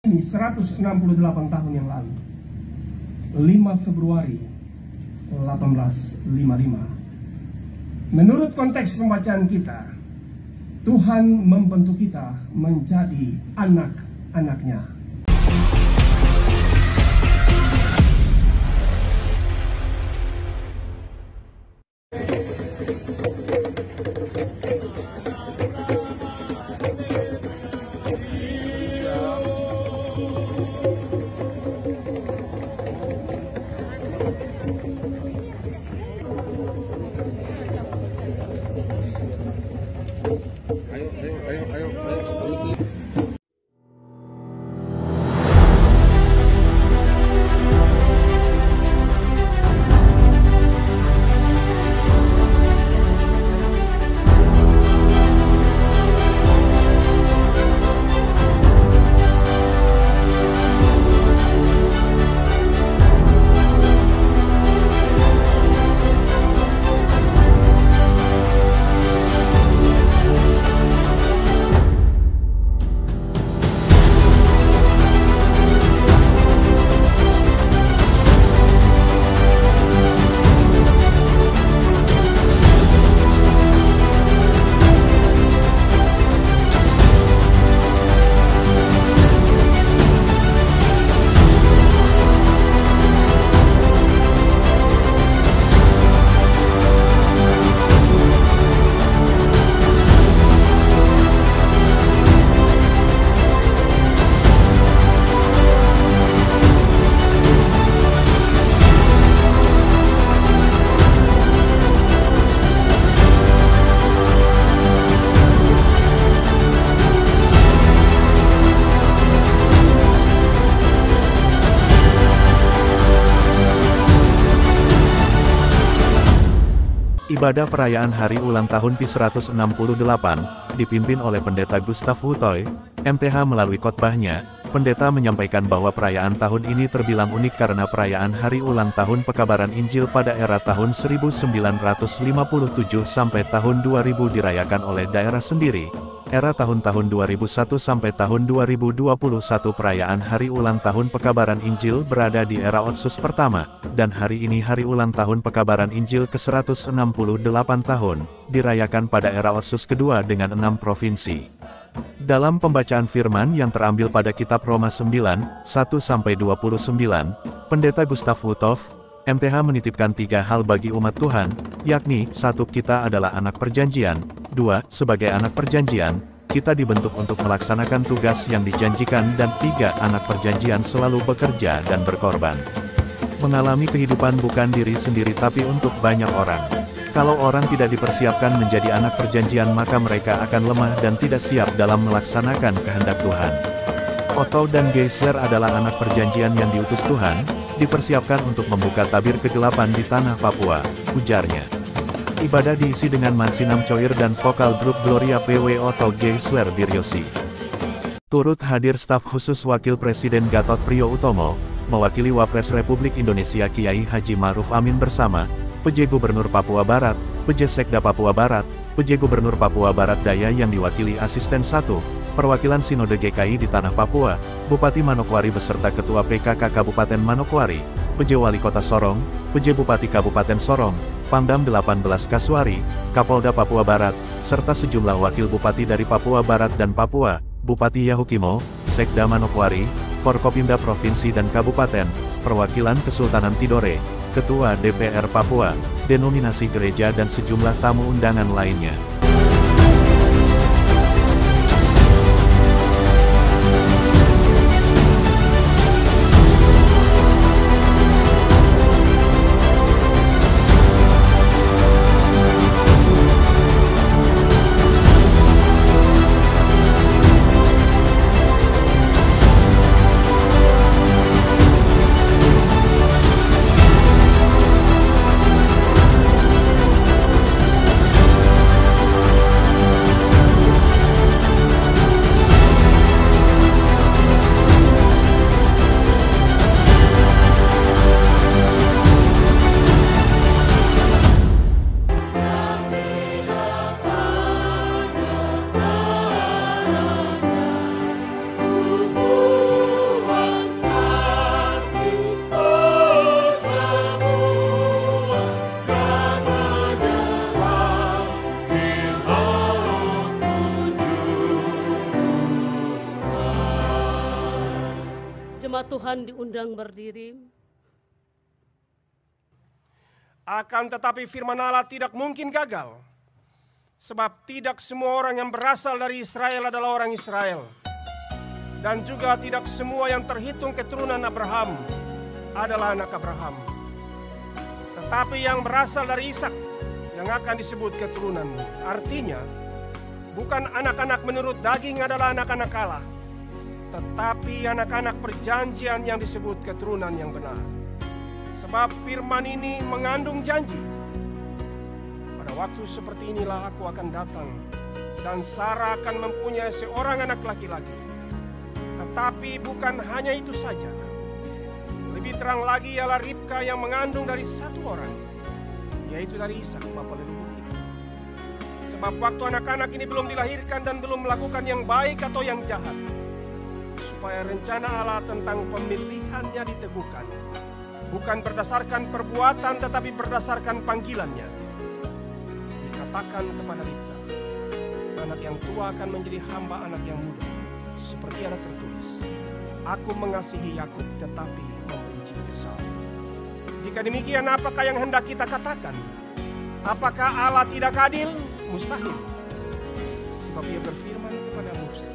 Ini 168 tahun yang lalu, 5 Februari 1855. Menurut konteks pembacaan kita, Tuhan membentuk kita menjadi anak-anaknya. Ibadah perayaan hari ulang tahun P168, dipimpin oleh Pendeta Gustav Hutoy, MTH. Melalui khotbahnya, Pendeta menyampaikan bahwa perayaan tahun ini terbilang unik karena perayaan hari ulang tahun pekabaran Injil pada era tahun 1957 sampai tahun 2000 dirayakan oleh daerah sendiri. Era tahun-tahun 2001 sampai tahun 2021 perayaan hari ulang tahun pekabaran Injil berada di era Otsus pertama, dan hari ini hari ulang tahun pekabaran Injil ke-168 tahun, dirayakan pada era Otsus kedua dengan 6 provinsi. Dalam pembacaan firman yang terambil pada kitab Roma 9, 1-29, Pendeta Gustav Hutoy, MTH menitipkan 3 hal bagi umat Tuhan, yakni, 1. Kita adalah anak perjanjian. 2. Sebagai anak perjanjian, kita dibentuk untuk melaksanakan tugas yang dijanjikan, dan 3. Anak perjanjian selalu bekerja dan berkorban. Mengalami kehidupan bukan diri sendiri tapi untuk banyak orang. Kalau orang tidak dipersiapkan menjadi anak perjanjian maka mereka akan lemah dan tidak siap dalam melaksanakan kehendak Tuhan. Otto dan Geisler adalah anak perjanjian yang diutus Tuhan, dipersiapkan untuk membuka tabir kegelapan di tanah Papua, ujarnya. Ibadah diisi dengan Mansinam Choir dan vokal grup Gloria PW Otto Geisler Diryosi. Turut hadir staf khusus Wakil Presiden Gatot Priyo Utomo, mewakili Wapres Republik Indonesia Kiai Haji Ma'ruf Amin bersama PJ Gubernur Papua Barat, PJ Sekda Papua Barat, PJ Gubernur Papua Barat Daya yang diwakili Asisten 1, Perwakilan Sinode GKI di Tanah Papua, Bupati Manokwari beserta Ketua PKK Kabupaten Manokwari, PJ Wali Kota Sorong, PJ Bupati Kabupaten Sorong, Pangdam 18 Kasuari, Kapolda Papua Barat, serta sejumlah wakil bupati dari Papua Barat dan Papua, Bupati Yahukimo, Sekda Manokwari, Forkopimda Provinsi dan Kabupaten, Perwakilan Kesultanan Tidore, Ketua DPR Papua, denominasi gereja dan sejumlah tamu undangan lainnya. jemaat Tuhan diundang berdiri. Akan tetapi firman Allah tidak mungkin gagal. Sebab tidak semua orang yang berasal dari Israel adalah orang Israel. Dan juga tidak semua yang terhitung keturunan Abraham adalah anak Abraham. Tetapi yang berasal dari Ishak yang akan disebut keturunanmu. Artinya, bukan anak-anak menurut daging adalah anak-anak Allah, tetapi anak-anak perjanjian yang disebut keturunan yang benar. Sebab firman ini mengandung janji. Pada waktu seperti inilah aku akan datang, dan Sarah akan mempunyai seorang anak laki-laki. Tetapi bukan hanya itu saja. Lebih terang lagi ialah Ribka yang mengandung dari satu orang, yaitu dari Ishak, bapa leluhur kita. Sebab waktu anak-anak ini belum dilahirkan dan belum melakukan yang baik atau yang jahat, supaya rencana Allah tentang pemilihannya diteguhkan, bukan berdasarkan perbuatan tetapi berdasarkan panggilannya. Dikatakan kepada Ribka, anak yang tua akan menjadi hamba anak yang muda, seperti ada tertulis, aku mengasihi Yakub tetapi membenci Esau. Jika demikian, apakah yang hendak kita katakan? Apakah Allah tidak adil? Mustahil. Sebab ia berfirman kepada Musa,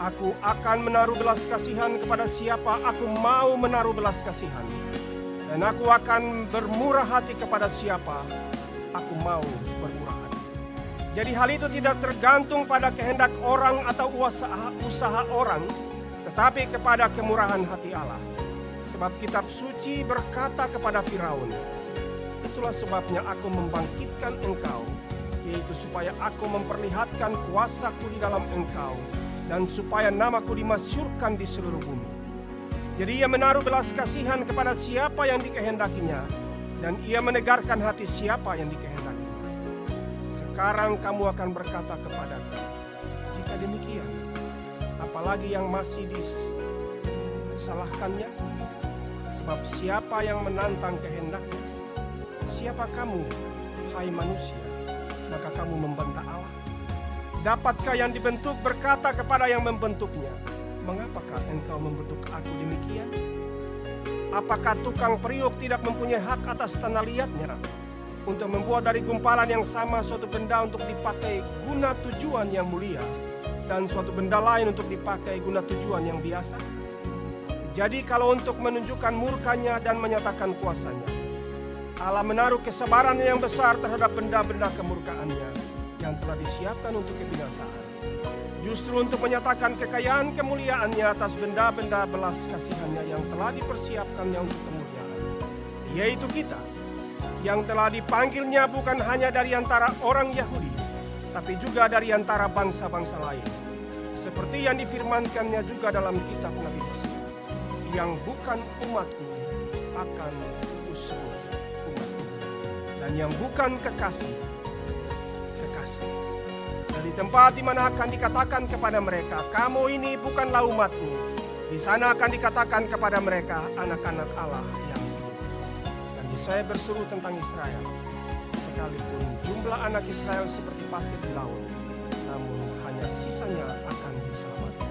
aku akan menaruh belas kasihan kepada siapa aku mau menaruh belas kasihan. Dan aku akan bermurah hati kepada siapa aku mau bermurah hati. Jadi hal itu tidak tergantung pada kehendak orang atau usaha orang, tetapi kepada kemurahan hati Allah. Sebab kitab suci berkata kepada Firaun, itulah sebabnya aku membangkitkan engkau, yaitu supaya aku memperlihatkan kuasaku di dalam engkau, dan supaya namaku dimasyhurkan di seluruh bumi. Jadi ia menaruh belas kasihan kepada siapa yang dikehendakinya, dan ia menegarkan hati siapa yang dikehendakinya. Sekarang kamu akan berkata kepadaku, jika demikian, apalagi yang masih disalahkannya? Sebab siapa yang menantang kehendaknya? Siapa kamu, hai manusia, maka kamu membentak Allah? Dapatkah yang dibentuk berkata kepada yang membentuknya, mengapakah engkau membentuk aku demikian? Apakah tukang periuk tidak mempunyai hak atas tanah liatnya untuk membuat dari gumpalan yang sama suatu benda untuk dipakai guna tujuan yang mulia, dan suatu benda lain untuk dipakai guna tujuan yang biasa? Jadi kalau untuk menunjukkan murkanya dan menyatakan kuasanya, Allah menaruh kesabarannya yang besar terhadap benda-benda kemurkaannya yang telah disiapkan untuk kebinasaan, justru untuk menyatakan kekayaan kemuliaannya atas benda-benda belas kasihannya yang telah dipersiapkannya untuk kemuliaan, yaitu kita, yang telah dipanggilnya bukan hanya dari antara orang Yahudi, tapi juga dari antara bangsa-bangsa lain, seperti yang difirmankannya juga dalam kitab Nabi Hosea, yang bukan umatku akan kusebut umatku, dan yang bukan kekasih, kekasih. Dan di tempat di mana akan dikatakan kepada mereka, kamu ini bukanlah umatku, di sana akan dikatakan kepada mereka, anak-anak Allah yang hidup. Dan Yesaya berseru tentang Israel, sekalipun jumlah anak Israel seperti pasir di laut, namun hanya sisanya akan diselamatkan.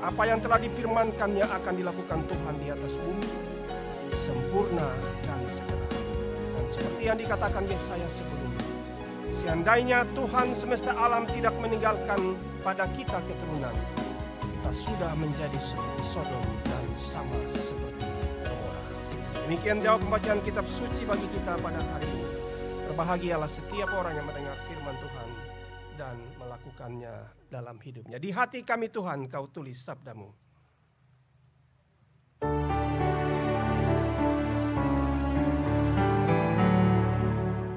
Apa yang telah difirmankannya akan dilakukan Tuhan di atas bumi, sempurna dan segera. Dan seperti yang dikatakan Yesaya sebelumnya, seandainya Tuhan semesta alam tidak meninggalkan pada kita keturunan, kita sudah menjadi seperti Sodom dan sama seperti Gomora. Demikian jawab pembacaan kitab suci bagi kita pada hari ini. Berbahagialah setiap orang yang mendengar firman Tuhan dan melakukannya dalam hidupnya. Di hati kami Tuhan, Kau tulis sabdamu.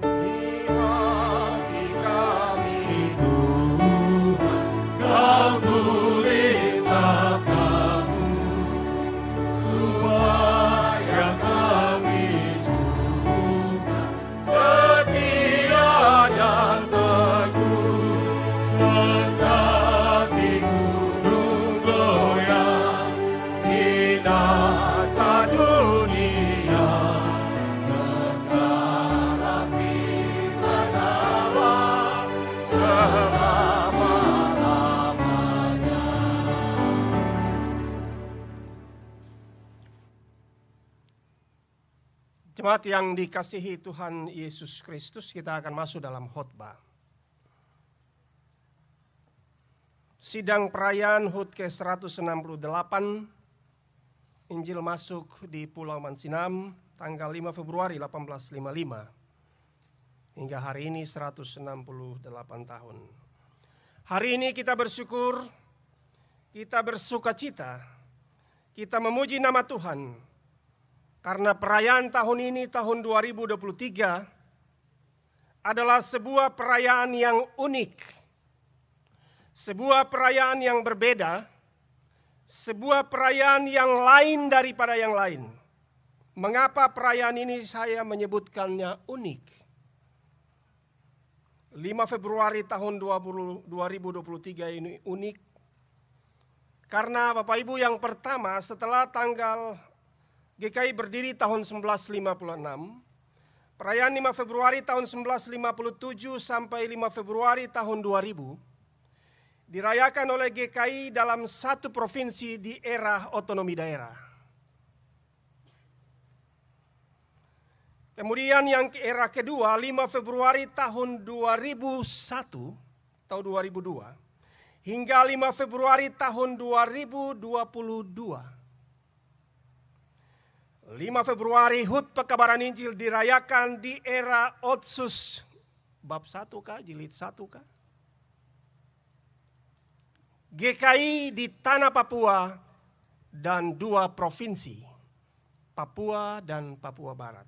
Di hati kami Tuhan, Kau tulis sabdamu, supaya kami juga setia dan teguh. Gunung goyang Jemaat yang dikasihi Tuhan Yesus Kristus, kita akan masuk dalam khotbah. Sidang perayaan HUT ke-168, Injil masuk di Pulau Mansinam, tanggal 5 Februari 1855. Hingga hari ini 168 tahun. Hari ini kita bersyukur, kita bersukacita, kita memuji nama Tuhan. Karena perayaan tahun ini, tahun 2023, adalah sebuah perayaan yang unik. Sebuah perayaan yang berbeda. Sebuah perayaan yang lain daripada yang lain. Mengapa perayaan ini saya menyebutkannya unik? 5 Februari tahun 2023 ini unik. Karena Bapak Ibu, yang pertama setelah tanggal GKI berdiri tahun 1956, perayaan 5 Februari tahun 1957 sampai 5 Februari tahun 2000, dirayakan oleh GKI dalam satu provinsi di era otonomi daerah. Kemudian yang era kedua, 5 Februari tahun 2001 atau 2002, hingga 5 Februari tahun 2022. 5 Februari HUT Pekabaran Injil dirayakan di era Otsus bab 1 kah, jilid 1 kah? GKI di tanah Papua dan 2 provinsi, Papua dan Papua Barat.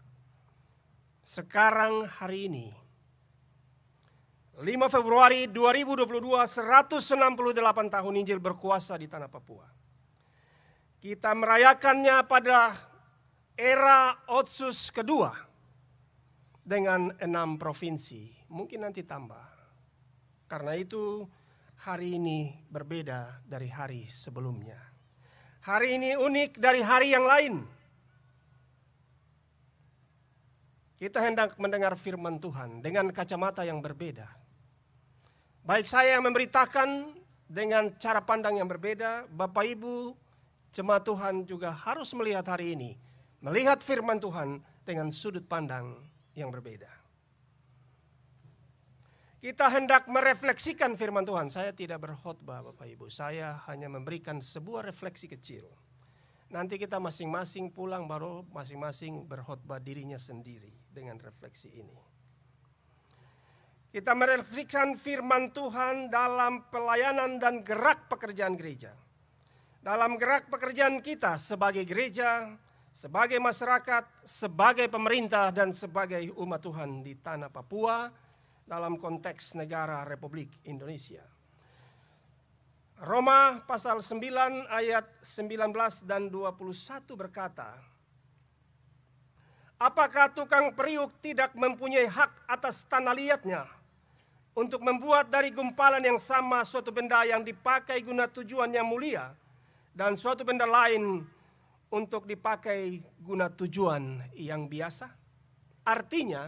Sekarang hari ini, 5 Februari 2022, 168 tahun Injil berkuasa di tanah Papua. Kita merayakannya pada era Otsus kedua dengan 6 provinsi, mungkin nanti tambah. Karena itu hari ini berbeda dari hari sebelumnya. Hari ini unik dari hari yang lain. Kita hendak mendengar firman Tuhan dengan kacamata yang berbeda. Baik saya yang memberitakan dengan cara pandang yang berbeda, Bapak Ibu jemaat Tuhan juga harus melihat hari ini, melihat firman Tuhan dengan sudut pandang yang berbeda. Kita hendak merefleksikan firman Tuhan. Saya tidak berkhotbah Bapak Ibu. Saya hanya memberikan sebuah refleksi kecil. Nanti kita masing-masing pulang baru masing-masing berkhotbah dirinya sendiri dengan refleksi ini. Kita merefleksikan firman Tuhan dalam pelayanan dan gerak pekerjaan gereja. Dalam gerak pekerjaan kita sebagai gereja, sebagai masyarakat, sebagai pemerintah, dan sebagai umat Tuhan di tanah Papua dalam konteks negara Republik Indonesia. Roma pasal 9 ayat 19 dan 21 berkata, apakah tukang periuk tidak mempunyai hak atas tanah liatnya untuk membuat dari gumpalan yang sama suatu benda yang dipakai guna tujuan yang mulia dan suatu benda lain untuk dipakai guna tujuan yang biasa? Artinya,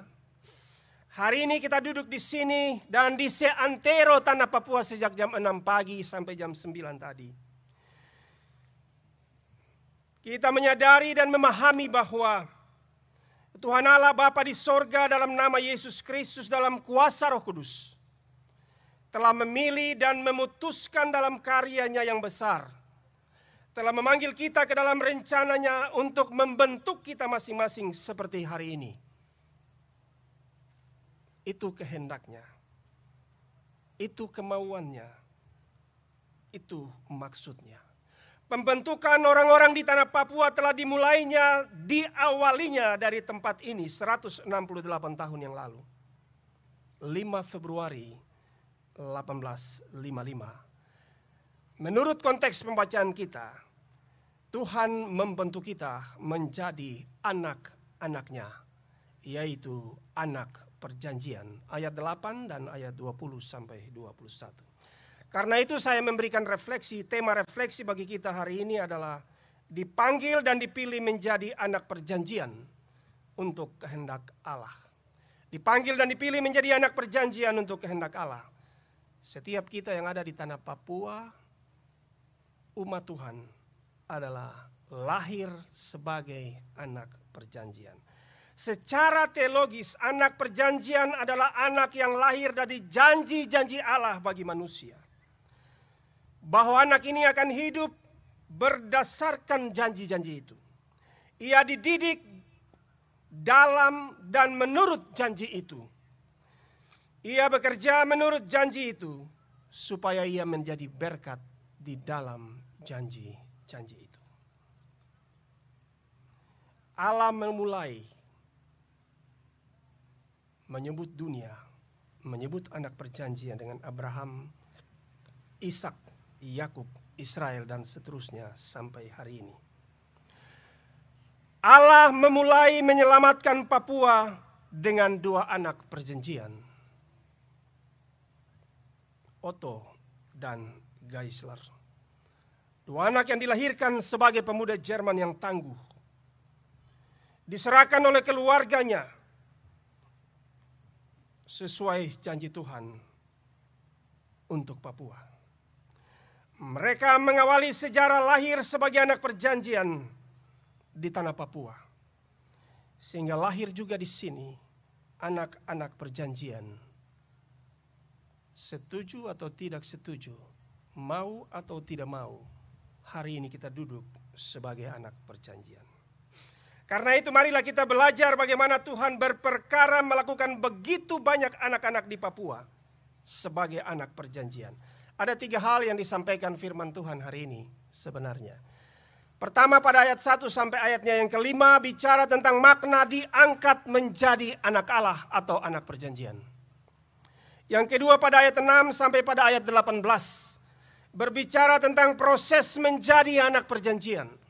hari ini kita duduk di sini dan di seantero tanah Papua sejak jam 6 pagi sampai jam 9 tadi. Kita menyadari dan memahami bahwa Tuhan Allah Bapa di sorga dalam nama Yesus Kristus dalam kuasa Roh Kudus telah memilih dan memutuskan dalam karyanya yang besar, telah memanggil kita ke dalam rencananya untuk membentuk kita masing-masing seperti hari ini. Itu kehendaknya, itu kemauannya, itu maksudnya. Pembentukan orang-orang di tanah Papua telah dimulainya, diawalinya dari tempat ini 168 tahun yang lalu. 5 Februari 1855. Menurut konteks pembacaan kita, Tuhan membentuk kita menjadi anak-anaknya, yaitu anak perjanjian. Ayat 8 dan ayat 20 sampai 21. Karena itu saya memberikan refleksi, tema refleksi bagi kita hari ini adalah dipanggil dan dipilih menjadi anak perjanjian untuk kehendak Allah. Dipanggil dan dipilih menjadi anak perjanjian untuk kehendak Allah. Setiap kita yang ada di tanah Papua, umat Tuhan adalah lahir sebagai anak perjanjian. Secara teologis, anak perjanjian adalah anak yang lahir dari janji-janji Allah bagi manusia. Bahwa anak ini akan hidup berdasarkan janji-janji itu. Ia dididik dalam dan menurut janji itu. Ia bekerja menurut janji itu supaya ia menjadi berkat di dalam janji-janji itu. Allah memulai menyebut dunia, menyebut anak perjanjian dengan Abraham, Ishak, Yakub, Israel, dan seterusnya sampai hari ini. Allah memulai menyelamatkan Papua dengan dua anak perjanjian, Otto dan Geisler. Dua anak yang dilahirkan sebagai pemuda Jerman yang tangguh, diserahkan oleh keluarganya sesuai janji Tuhan untuk Papua. Mereka mengawali sejarah lahir sebagai anak perjanjian di tanah Papua. Sehingga lahir juga di sini anak-anak perjanjian. Setuju atau tidak setuju, mau atau tidak mau, hari ini kita duduk sebagai anak perjanjian. Karena itu marilah kita belajar bagaimana Tuhan berperkara melakukan begitu banyak anak-anak di Papua sebagai anak perjanjian. Ada 3 hal yang disampaikan firman Tuhan hari ini sebenarnya. Pertama, pada ayat 1 sampai ayatnya yang kelima bicara tentang makna diangkat menjadi anak Allah atau anak perjanjian. Yang kedua pada ayat 6 sampai pada ayat 18 berbicara tentang proses menjadi anak perjanjian.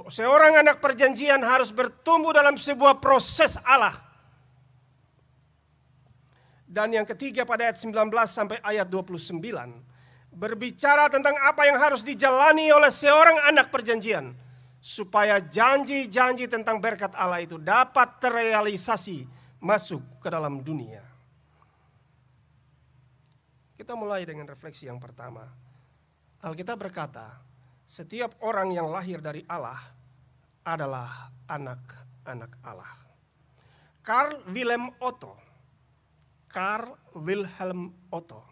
Seorang anak perjanjian harus bertumbuh dalam sebuah proses Allah. Dan yang ketiga pada ayat 19 sampai ayat 29 berbicara tentang apa yang harus dijalani oleh seorang anak perjanjian supaya janji-janji tentang berkat Allah itu dapat terrealisasi masuk ke dalam dunia. Kita mulai dengan refleksi yang pertama. Alkitab berkata, setiap orang yang lahir dari Allah adalah anak-anak Allah. Karl Wilhelm Otto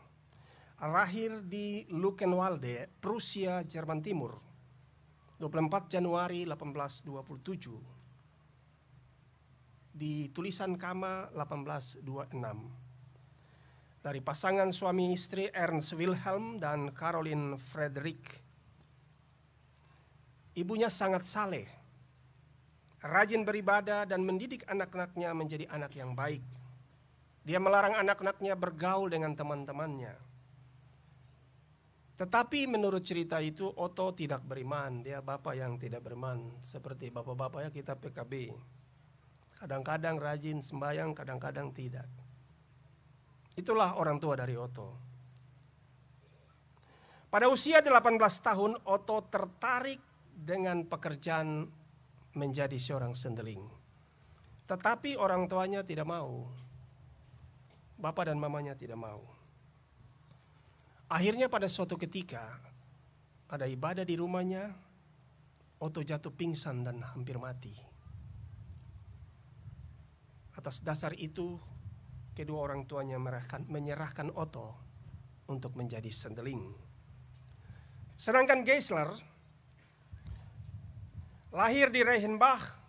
lahir di Luckenwalde, Prusia, Jerman Timur, 24 Januari 1827. Di tulisan Kama 1826. Dari pasangan suami istri Ernst Wilhelm dan Caroline Frederick. Ibunya sangat saleh, rajin beribadah dan mendidik anak-anaknya menjadi anak yang baik. Dia melarang anak-anaknya bergaul dengan teman-temannya. Tetapi menurut cerita itu Otto tidak beriman, dia bapak yang tidak beriman. Seperti bapak-bapaknya kita PKB. Kadang-kadang rajin sembahyang, kadang-kadang tidak. Itulah orang tua dari Otto. Pada usia 18 tahun, Otto tertarik dengan pekerjaan menjadi seorang sendeling. Tetapi orang tuanya tidak mau. Bapak dan mamanya tidak mau. Akhirnya pada suatu ketika, ada ibadah di rumahnya, Otto jatuh pingsan dan hampir mati. Atas dasar itu, kedua orang tuanya menyerahkan Otto untuk menjadi sendeling. Sedangkan Geisler lahir di Reichenbach,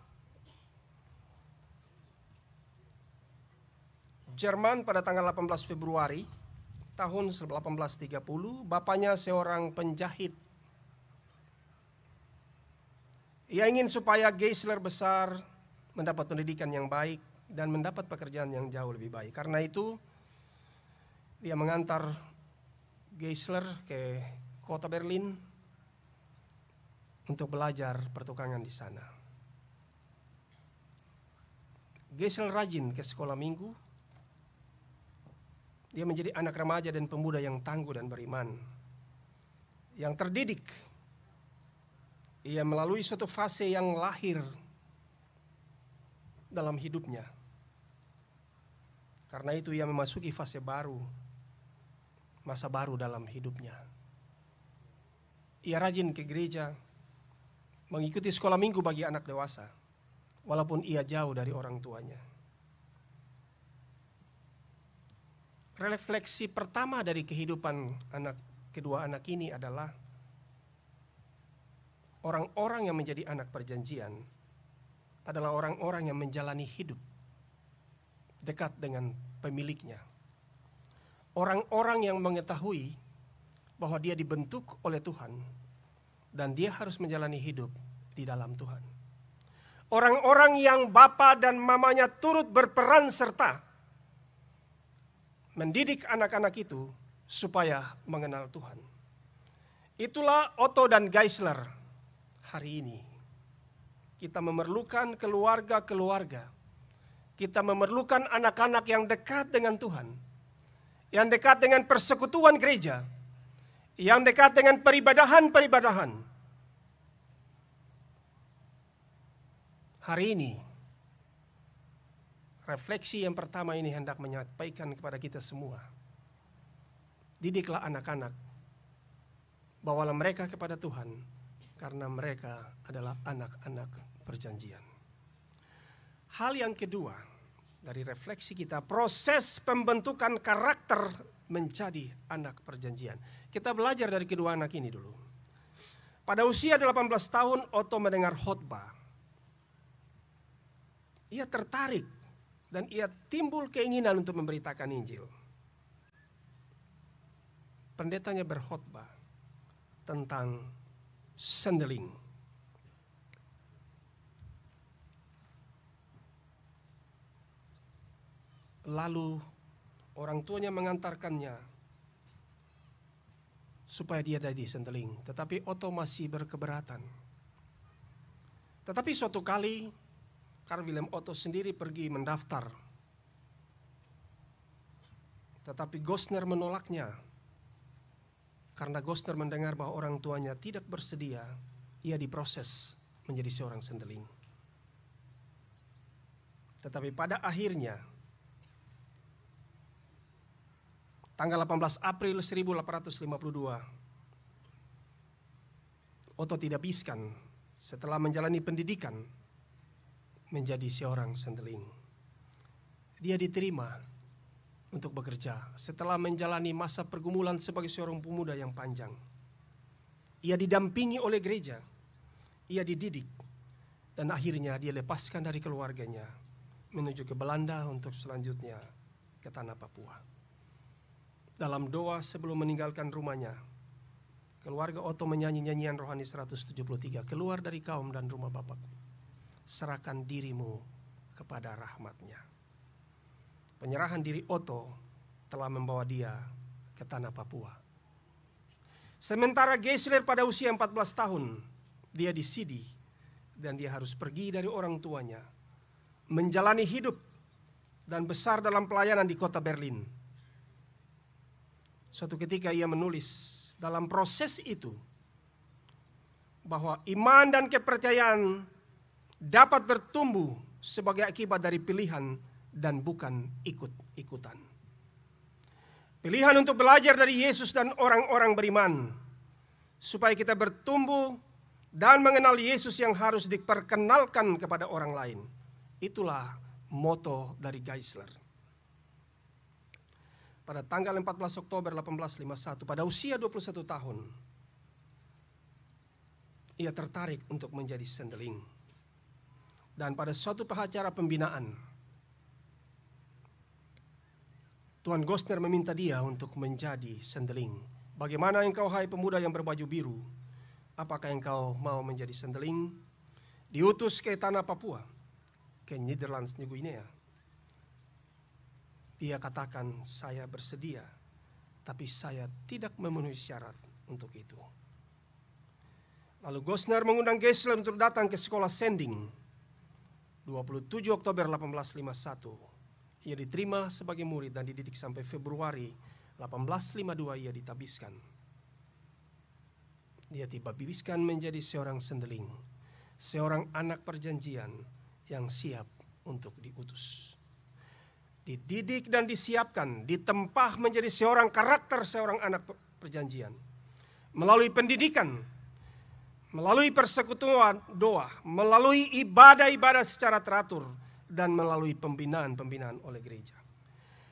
Jerman pada tanggal 18 Februari tahun 1830. Bapaknya seorang penjahit. Ia ingin supaya Geisler besar, mendapat pendidikan yang baik, dan mendapat pekerjaan yang jauh lebih baik. Karena itu, dia mengantar Geisler ke kota Berlin untuk belajar pertukangan di sana. Geisler rajin ke sekolah minggu. Dia menjadi anak remaja dan pemuda yang tangguh dan beriman, yang terdidik. Ia melalui suatu fase yang lahir dalam hidupnya. Karena itu ia memasuki fase baru, masa baru dalam hidupnya. Ia rajin ke gereja, mengikuti sekolah minggu bagi anak dewasa. walaupun ia jauh dari orang tuanya. Refleksi pertama dari kehidupan kedua anak ini adalah orang-orang yang menjadi anak perjanjian adalah orang-orang yang menjalani hidup dekat dengan pemiliknya. Orang-orang yang mengetahui bahwa dia dibentuk oleh Tuhan dan dia harus menjalani hidup di dalam Tuhan. Orang-orang yang bapa dan mamanya turut berperan serta mendidik anak-anak itu supaya mengenal Tuhan. Itulah Otto dan Geisler hari ini. Kita memerlukan keluarga-keluarga. Kita memerlukan anak-anak yang dekat dengan Tuhan. Yang dekat dengan persekutuan gereja. Yang dekat dengan peribadahan-peribadahan. Hari ini, refleksi yang pertama ini hendak menyampaikan kepada kita semua. Didiklah anak-anak, bawalah mereka kepada Tuhan, karena mereka adalah anak-anak perjanjian. Hal yang kedua dari refleksi kita, proses pembentukan karakter menjadi anak perjanjian. Kita belajar dari kedua anak ini dulu. Pada usia 18 tahun, Otto mendengar khotbah. Ia tertarik dan ia timbul keinginan untuk memberitakan Injil. Pendetanya berkhotbah tentang sendeling. Lalu orang tuanya mengantarkannya supaya dia jadi sendeling. Tetapi Otto masih berkeberatan. Tetapi suatu kali Karl Wilhelm Otto sendiri pergi mendaftar. Tetapi Gostner menolaknya. Karena Gostner mendengar bahwa orang tuanya tidak bersedia, ia diproses menjadi seorang sendeling. Tetapi pada akhirnya, tanggal 18 April 1852, Otto Tidabiskan setelah menjalani pendidikan menjadi seorang sendeling. Dia diterima untuk bekerja setelah menjalani masa pergumulan sebagai seorang pemuda yang panjang. Ia didampingi oleh gereja, ia dididik, dan akhirnya dia lepaskan dari keluarganya menuju ke Belanda untuk selanjutnya ke tanah Papua. Dalam doa sebelum meninggalkan rumahnya, keluarga Otto menyanyi nyanyian rohani 173, keluar dari kaum dan rumah Bapakku, serahkan dirimu kepada rahmat-Nya. Penyerahan diri Otto telah membawa dia ke tanah Papua. Sementara Geisler pada usia 14 tahun, dia disidi dan dia harus pergi dari orang tuanya, menjalani hidup dan besar dalam pelayanan di kota Berlin. Suatu ketika ia menulis dalam proses itu bahwa iman dan kepercayaan dapat bertumbuh sebagai akibat dari pilihan dan bukan ikut-ikutan. Pilihan untuk belajar dari Yesus dan orang-orang beriman supaya kita bertumbuh dan mengenal Yesus yang harus diperkenalkan kepada orang lain. Itulah moto dari Geisler. Pada tanggal 14 Oktober 1851, pada usia 21 tahun, ia tertarik untuk menjadi sendeling. Dan pada suatu acara pembinaan, Tuan Gostner meminta dia untuk menjadi sendeling. Bagaimana engkau hai pemuda yang berbaju biru? Apakah engkau mau menjadi sendeling? Diutus ke tanah Papua, ke Netherlands, New Guinea. Dia katakan, saya bersedia, tapi saya tidak memenuhi syarat untuk itu. Lalu Gostner mengundang Geisler untuk datang ke sekolah Sending. 27 Oktober 1851, ia diterima sebagai murid dan dididik sampai Februari 1852 ia ditabiskan. Dia ditabiskan menjadi seorang sendeling, seorang anak perjanjian yang siap untuk diutus. Dididik dan disiapkan, ditempah menjadi seorang karakter seorang anak perjanjian. Melalui pendidikan, melalui persekutuan doa, melalui ibadah-ibadah secara teratur, dan melalui pembinaan-pembinaan oleh gereja.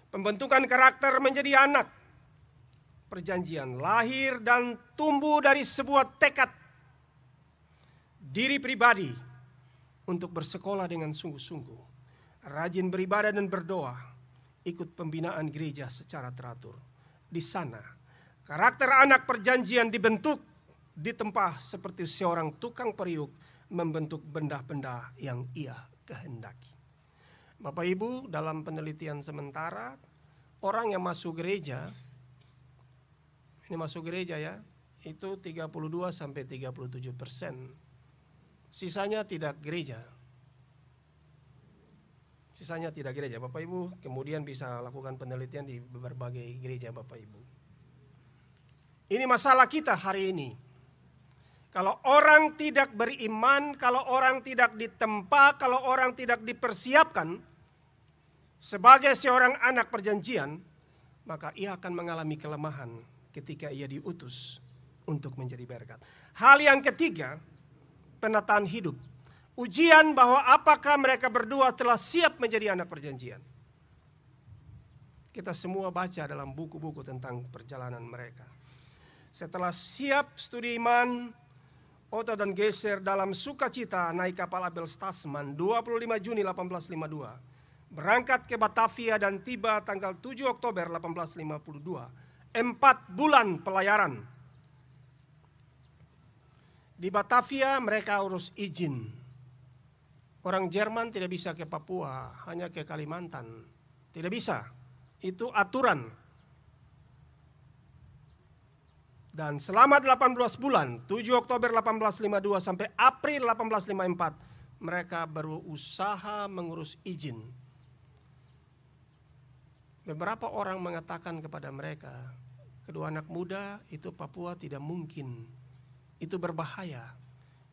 Pembentukan karakter menjadi anak perjanjian lahir dan tumbuh dari sebuah tekad diri pribadi untuk bersekolah dengan sungguh-sungguh, rajin beribadah dan berdoa, ikut pembinaan gereja secara teratur. Di sana, karakter anak perjanjian dibentuk, ditempa seperti seorang tukang periuk membentuk benda-benda yang ia kehendaki. Bapak Ibu, dalam penelitian sementara, orang yang masuk gereja, ini masuk gereja ya, itu 32 sampai 37%. Sisanya tidak gereja. Sisanya tidak gereja. Bapak Ibu kemudian bisa lakukan penelitian di berbagai gereja Bapak Ibu. Ini masalah kita hari ini. Kalau orang tidak beriman, kalau orang tidak ditempa, kalau orang tidak dipersiapkan sebagai seorang anak perjanjian, maka ia akan mengalami kelemahan ketika ia diutus untuk menjadi berkat. Hal yang ketiga, penataan hidup. Ujian bahwa apakah mereka berdua telah siap menjadi anak perjanjian. Kita semua baca dalam buku-buku tentang perjalanan mereka. Setelah siap studi iman, Otto dan Geser dalam sukacita naik kapal Abel Tasman 25 Juni 1852. Berangkat ke Batavia dan tiba tanggal 7 Oktober 1852. 4 bulan pelayaran. Di Batavia mereka urus izin. Orang Jerman tidak bisa ke Papua, hanya ke Kalimantan. Tidak bisa. Itu aturan. Dan selama 18 bulan, 7 Oktober 1852 sampai April 1854, mereka berusaha mengurus izin. Beberapa orang mengatakan kepada mereka, kedua anak muda itu Papua tidak mungkin, itu berbahaya.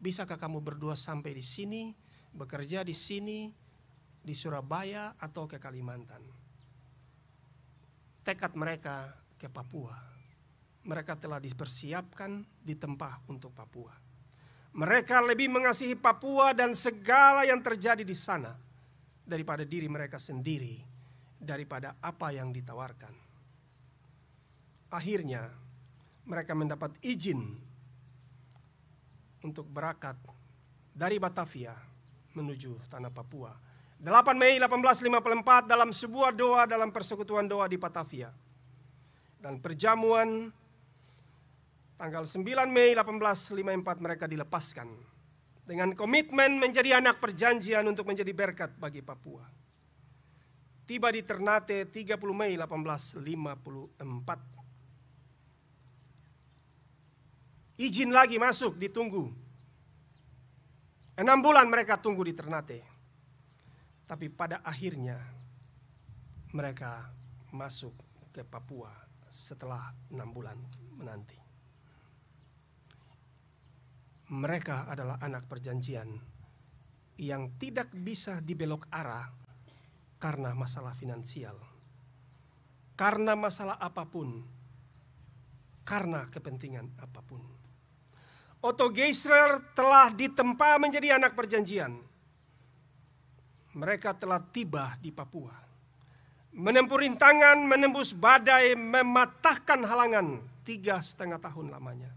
Bisakah kamu berdua sampai di sini, bekerja di sini, di Surabaya atau ke Kalimantan? Tekad mereka ke Papua. Mereka telah dipersiapkan, ditempa untuk Papua. Mereka lebih mengasihi Papua dan segala yang terjadi di sana daripada diri mereka sendiri, daripada apa yang ditawarkan. Akhirnya mereka mendapat izin untuk berangkat dari Batavia menuju tanah Papua. 8 Mei 1854 dalam sebuah doa dalam persekutuan doa di Batavia. Dan perjamuan tanggal 9 Mei 1854 mereka dilepaskan dengan komitmen menjadi anak perjanjian untuk menjadi berkat bagi Papua. Tiba di Ternate 30 Mei 1854. Izin lagi masuk, ditunggu. 6 bulan mereka tunggu di Ternate. Tapi pada akhirnya mereka masuk ke Papua setelah 6 bulan menanti. Mereka adalah anak perjanjian yang tidak bisa dibelok arah karena masalah finansial, karena masalah apapun, karena kepentingan apapun. Otto Geisler telah ditempa menjadi anak perjanjian. Mereka telah tiba di Papua, menempuh rintangan, menembus badai, mematahkan halangan 3,5 tahun lamanya,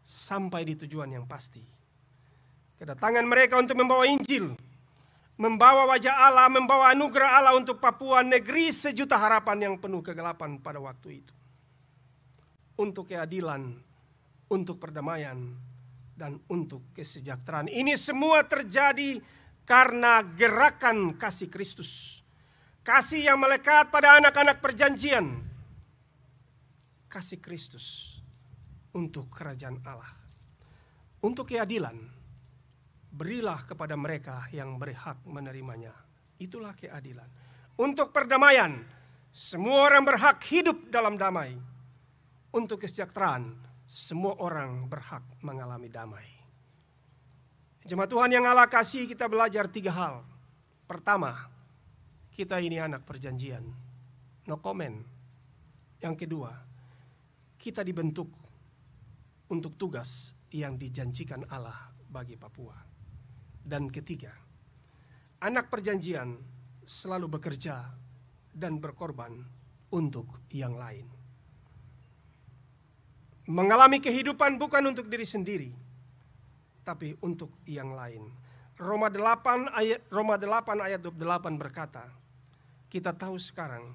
sampai di tujuan yang pasti. Kedatangan mereka untuk membawa Injil, membawa wajah Allah, membawa anugerah Allah untuk Papua, negeri sejuta harapan yang penuh kegelapan pada waktu itu. Untuk keadilan, untuk perdamaian, dan untuk kesejahteraan. Ini semua terjadi karena gerakan kasih Kristus. Kasih yang melekat pada anak-anak perjanjian. Kasih Kristus untuk kerajaan Allah. Untuk keadilan, berilah kepada mereka yang berhak menerimanya. Itulah keadilan. Untuk perdamaian, semua orang berhak hidup dalam damai. Untuk kesejahteraan, semua orang berhak mengalami damai. Jemaat Tuhan yang Allah kasih, kita belajar 3 hal. Pertama, kita ini anak perjanjian. No comment. Yang kedua, kita dibentuk untuk tugas yang dijanjikan Allah bagi Papua. Dan ketiga, anak perjanjian selalu bekerja dan berkorban untuk yang lain. Mengalami kehidupan bukan untuk diri sendiri, tapi untuk yang lain. Roma 8 ayat 28 berkata, kita tahu sekarang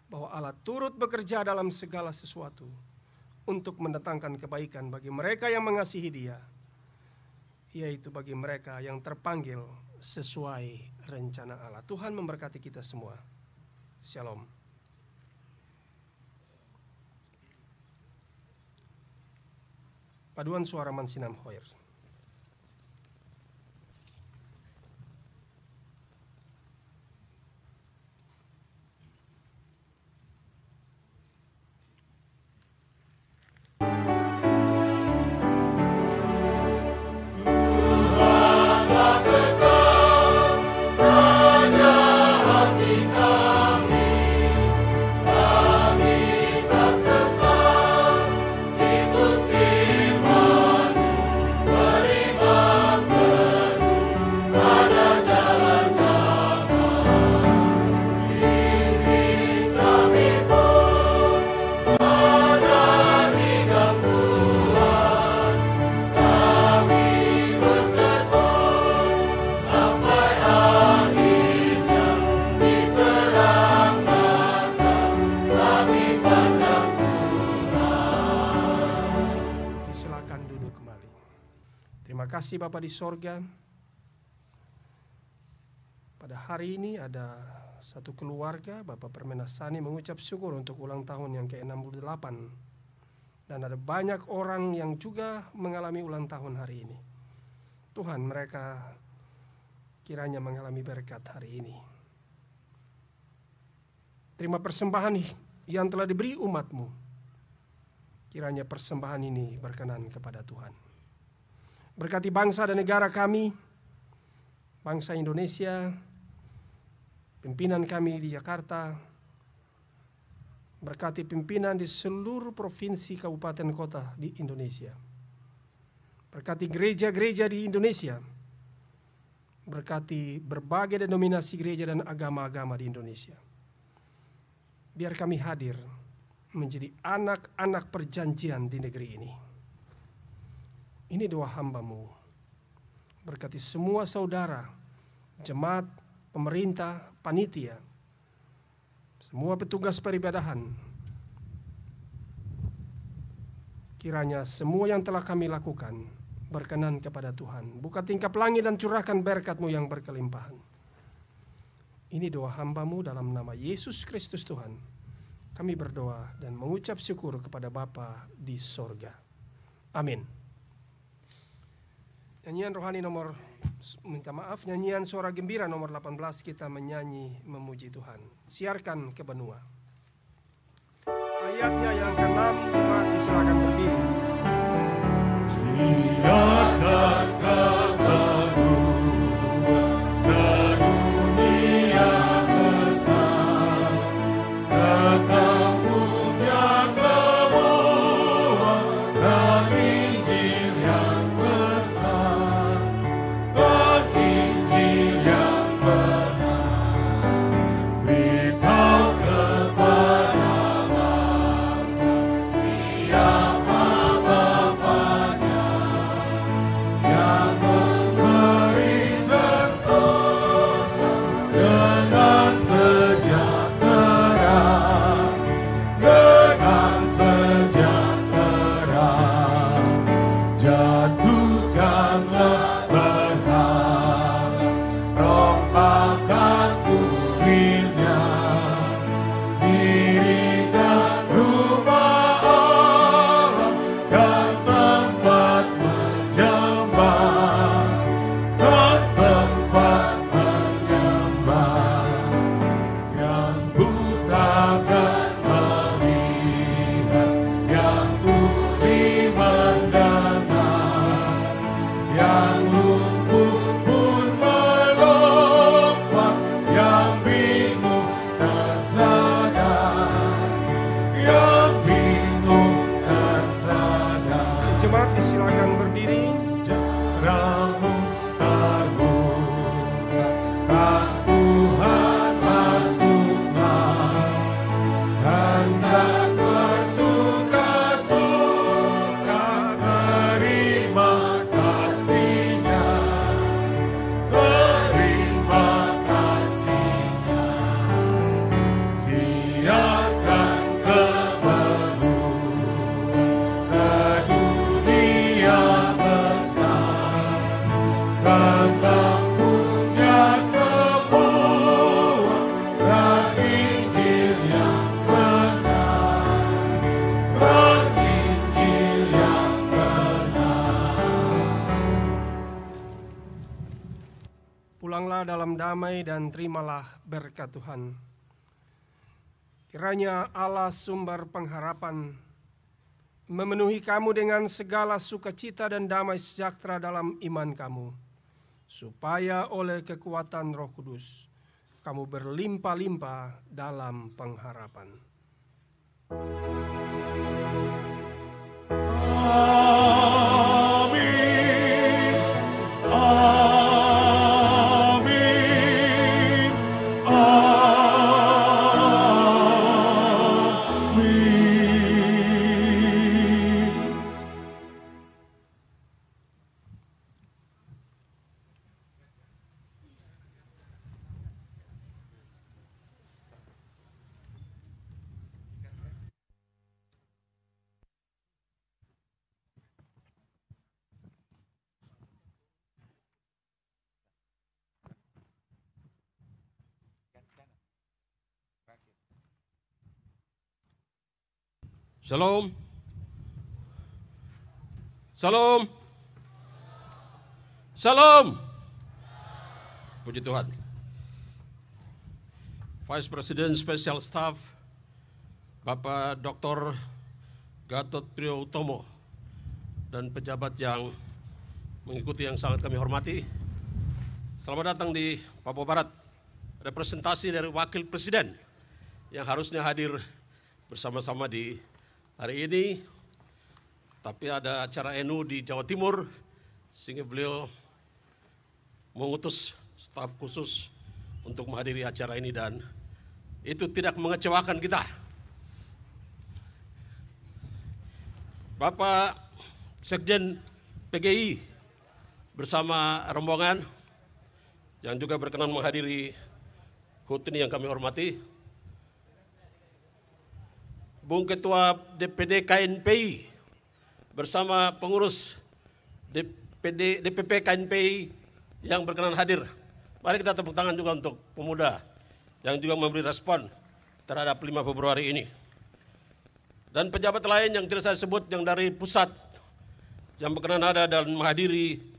bahwa Allah turut bekerja dalam segala sesuatu untuk mendatangkan kebaikan bagi mereka yang mengasihi Dia, yaitu bagi mereka yang terpanggil sesuai rencana Allah. Tuhan memberkati kita semua. Shalom. Paduan suara Mansinam Hoyer. Terima kasih Bapa di sorga. Pada hari ini ada satu keluarga, Bapak Permenasani mengucap syukur untuk ulang tahun yang ke-68. Dan ada banyak orang yang juga mengalami ulang tahun hari ini. Tuhan, mereka kiranya mengalami berkat hari ini. Terima persembahan yang telah diberi umat-Mu. Kiranya persembahan ini berkenan kepada Tuhan. Berkati bangsa dan negara kami, bangsa Indonesia, pimpinan kami di Jakarta, berkati pimpinan di seluruh provinsi, kabupaten, kota di Indonesia. Berkati gereja-gereja di Indonesia, berkati berbagai denominasi gereja dan agama-agama di Indonesia. Biar kami hadir menjadi anak-anak perjanjian di negeri ini. Ini doa hamba-Mu. Berkati semua saudara, jemaat, pemerintah, panitia, semua petugas peribadahan. Kiranya semua yang telah kami lakukan berkenan kepada Tuhan. Buka tingkap langit dan curahkan berkat-Mu yang berkelimpahan. Ini doa hamba-Mu dalam nama Yesus Kristus Tuhan. Kami berdoa dan mengucap syukur kepada Bapa di sorga. Amin. Nyanyian rohani nyanyian suara gembira nomor 18, kita menyanyi memuji Tuhan. Siarkan ke benua. Ayatnya yang ke-6, jemaat silakan berdiri. Siarkan ke benua, sedunia besar, ke kampungnya semua, dan Injil yang besar, dan Injil yang benar, beritahu kepada bangsa siapa Bapaknya yang memberi sentosa dengan sejahtera, dengan sejahtera. Jatuhkanlah berhala, rompakan kuilnya, dirikan rumah Allah dan tempat menyembah, dan tempat menyembah. Yang buta akan melihat, yang tuli mendengar, yang lumpuh pun melompat, yang bingung tersadar, yang bingung tersadar. Jemaat silakan berdiri. pulanglah dalam damai dan terimalah berkat Tuhan. Kiranya Allah sumber pengharapan memenuhi kamu dengan segala sukacita dan damai sejahtera dalam iman kamu, supaya oleh kekuatan Roh Kudus kamu berlimpah-limpah dalam pengharapan. Amin. Amin. Amin. Shalom. Shalom. Shalom. Puji Tuhan. Vice President Special Staff Bapak Dr. Gatot Priyotomo dan pejabat yang mengikuti yang sangat kami hormati. Selamat datang di Papua Barat. Representasi dari Wakil Presiden yang harusnya hadir bersama-sama di hari ini, tapi ada acara NU di Jawa Timur, sehingga beliau mengutus staf khusus untuk menghadiri acara ini dan itu tidak mengecewakan kita. Bapak Sekjen PGI bersama rombongan yang juga berkenan menghadiri HUT ini yang kami hormati, Bung Ketua DPD KNPI bersama pengurus DPP KNPI yang berkenan hadir. Mari kita tepuk tangan juga untuk pemuda yang juga memberi respon terhadap 5 Februari ini. Dan pejabat lain yang tidak saya sebut yang dari pusat yang berkenan ada dan menghadiri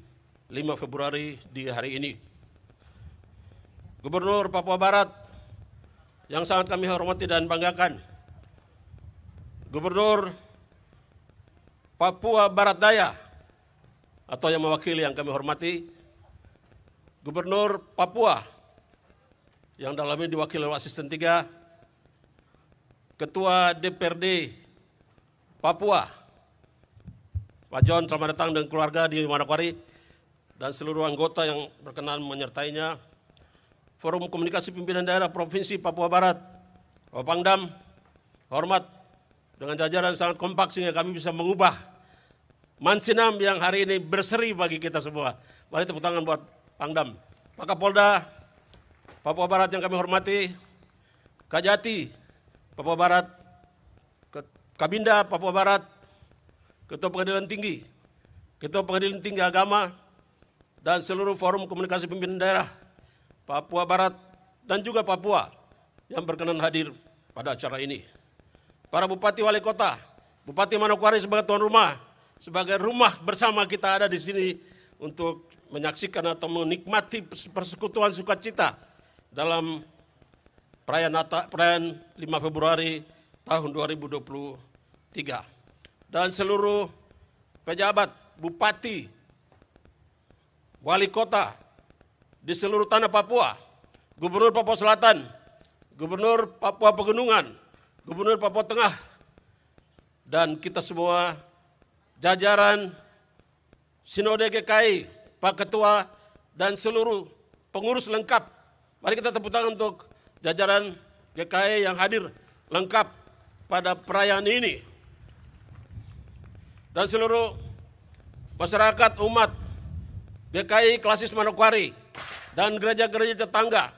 5 Februari di hari ini. Gubernur Papua Barat yang sangat kami hormati dan banggakan, Gubernur Papua Barat Daya atau yang mewakili yang kami hormati, Gubernur Papua yang dalamnya diwakili oleh Asisten 3, Ketua DPRD Papua, Pak John, selamat datang dengan keluarga di Manokwari, dan seluruh anggota yang berkenan menyertainya, Forum Komunikasi Pimpinan Daerah Provinsi Papua Barat, Bapak Pangdam, hormat, dengan jajaran sangat kompak sehingga kami bisa mengubah Mansinam yang hari ini berseri bagi kita semua. Mari tepuk tangan buat Pangdam. Pak Kapolda Papua Barat yang kami hormati, Kajati Papua Barat, Kabinda Papua Barat, Ketua Pengadilan Tinggi, Ketua Pengadilan Tinggi Agama, dan seluruh Forum Komunikasi Pimpinan Daerah Papua Barat dan juga Papua yang berkenan hadir pada acara ini. Para Bupati Wali Kota, Bupati Manokwari sebagai tuan rumah, sebagai rumah bersama kita ada di sini untuk menyaksikan atau menikmati persekutuan sukacita dalam perayaan 5 Februari tahun 2023. Dan seluruh pejabat, Bupati, Wali Kota di seluruh tanah Papua, Gubernur Papua Selatan, Gubernur Papua Pegunungan, Gubernur Papua Tengah, dan kita semua jajaran Sinode GKI, Pak Ketua, dan seluruh pengurus lengkap. Mari kita tepuk tangan untuk jajaran GKI yang hadir lengkap pada perayaan ini. Dan seluruh masyarakat umat GKI Klasis Manokwari dan gereja-gereja tetangga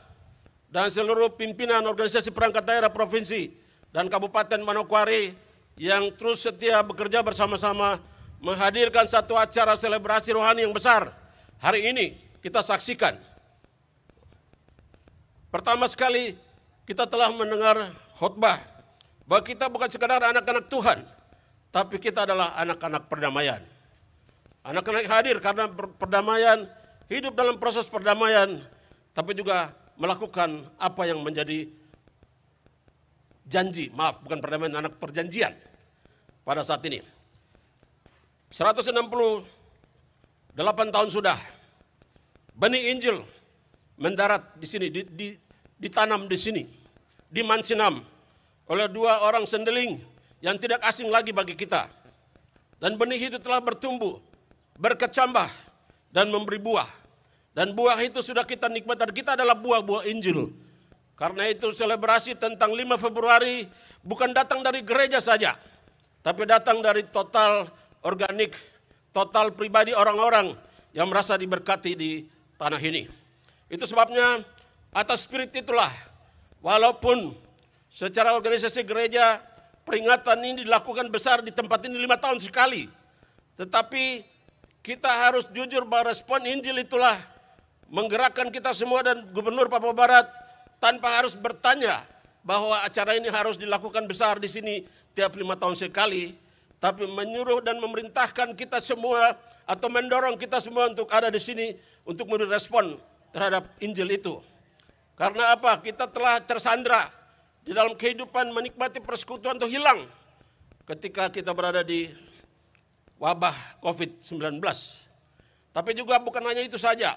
dan seluruh pimpinan organisasi perangkat daerah provinsi dan Kabupaten Manokwari yang terus setia bekerja bersama-sama menghadirkan satu acara selebrasi rohani yang besar. Hari ini kita saksikan. Pertama sekali kita telah mendengar khotbah bahwa kita bukan sekadar anak-anak Tuhan, tapi kita adalah anak-anak perdamaian. Anak-anak hadir karena perdamaian, hidup dalam proses perdamaian tapi juga melakukan apa yang menjadi janji, maaf bukan perdamaian, anak perjanjian pada saat ini. 168 tahun sudah benih Injil mendarat di sini, ditanam di sini, di Mansinam oleh dua orang sendeling yang tidak asing lagi bagi kita. Dan benih itu telah bertumbuh, berkecambah, dan memberi buah. Dan buah itu sudah kita nikmati, kita adalah buah-buah Injil. Karena itu selebrasi tentang 5 Februari bukan datang dari gereja saja, tapi datang dari total organik, total pribadi orang-orang yang merasa diberkati di tanah ini. Itu sebabnya atas spirit itulah, walaupun secara organisasi gereja peringatan ini dilakukan besar di tempat ini 5 tahun sekali, tetapi kita harus jujur bahwa respon Injil itulah menggerakkan kita semua dan Gubernur Papua Barat tanpa harus bertanya bahwa acara ini harus dilakukan besar di sini tiap 5 tahun sekali, tapi menyuruh dan memerintahkan kita semua atau mendorong kita semua untuk ada di sini untuk memberi respon terhadap Injil itu. Karena apa? Kita telah tersandra di dalam kehidupan menikmati persekutuan itu hilang ketika kita berada di wabah COVID-19. Tapi juga bukan hanya itu saja.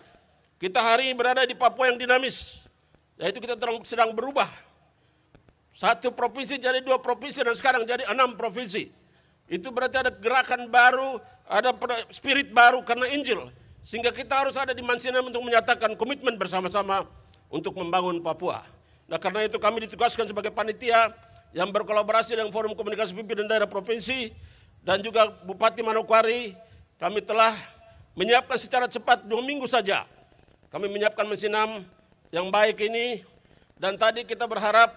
Kita hari ini berada di Papua yang dinamis, yaitu kita sedang berubah. 1 provinsi jadi 2 provinsi dan sekarang jadi 6 provinsi. Itu berarti ada gerakan baru, ada spirit baru karena Injil. Sehingga kita harus ada di Mansinam untuk menyatakan komitmen bersama-sama untuk membangun Papua. Nah karena itu kami ditugaskan sebagai panitia yang berkolaborasi dengan Forum Komunikasi Pimpinan Daerah Provinsi dan juga Bupati Manokwari. Kami telah menyiapkan secara cepat 2 minggu saja. Kami menyiapkan Mansinam yang baik ini, dan tadi kita berharap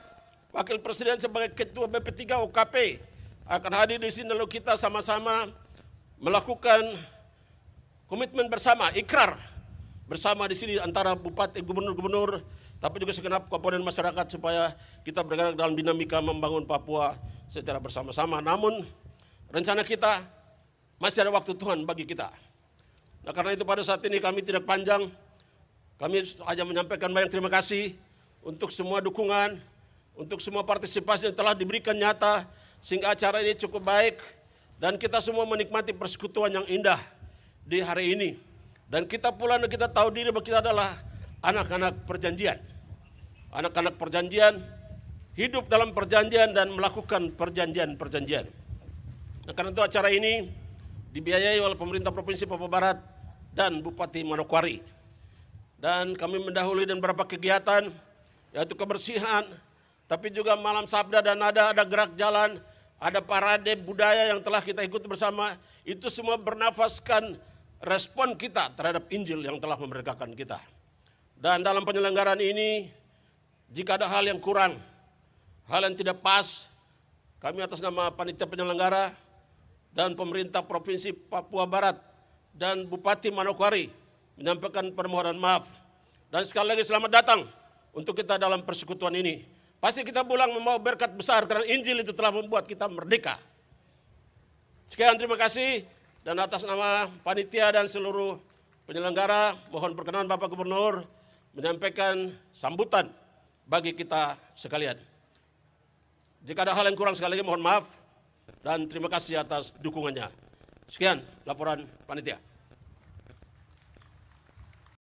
Wakil Presiden sebagai Ketua BP3 OKP akan hadir di sini, lalu kita sama-sama melakukan komitmen bersama, ikrar bersama di sini antara bupati, gubernur-gubernur, tapi juga segenap komponen masyarakat supaya kita bergerak dalam dinamika membangun Papua secara bersama-sama. Namun rencana kita masih ada waktu Tuhan bagi kita. Nah karena itu pada saat ini kami tidak panjang, kami hanya menyampaikan banyak terima kasih untuk semua dukungan, untuk semua partisipasi yang telah diberikan nyata, sehingga acara ini cukup baik, dan kita semua menikmati persekutuan yang indah di hari ini. Dan kita pula kita tahu diri bahwa kita adalah anak-anak perjanjian. Anak-anak perjanjian, hidup dalam perjanjian dan melakukan perjanjian-perjanjian. Nah, karena itu acara ini dibiayai oleh pemerintah Provinsi Papua Barat dan Bupati Manokwari. Dan kami mendahului dan beberapa kegiatan, yaitu kebersihan, tapi juga malam sabda dan ada gerak jalan, ada parade budaya yang telah kita ikuti bersama. Itu semua bernafaskan respon kita terhadap Injil yang telah memerdekakan kita. Dan dalam penyelenggaraan ini, jika ada hal yang kurang, hal yang tidak pas, kami atas nama panitia penyelenggara dan pemerintah Provinsi Papua Barat dan Bupati Manokwari menyampaikan permohonan maaf. Dan sekali lagi selamat datang untuk kita dalam persekutuan ini. Pasti kita pulang membawa berkat besar karena Injil itu telah membuat kita merdeka. Sekian, terima kasih. Dan atas nama panitia dan seluruh penyelenggara, mohon perkenan Bapak Gubernur menyampaikan sambutan bagi kita sekalian. Jika ada hal yang kurang sekali lagi mohon maaf dan terima kasih atas dukungannya. Sekian laporan panitia.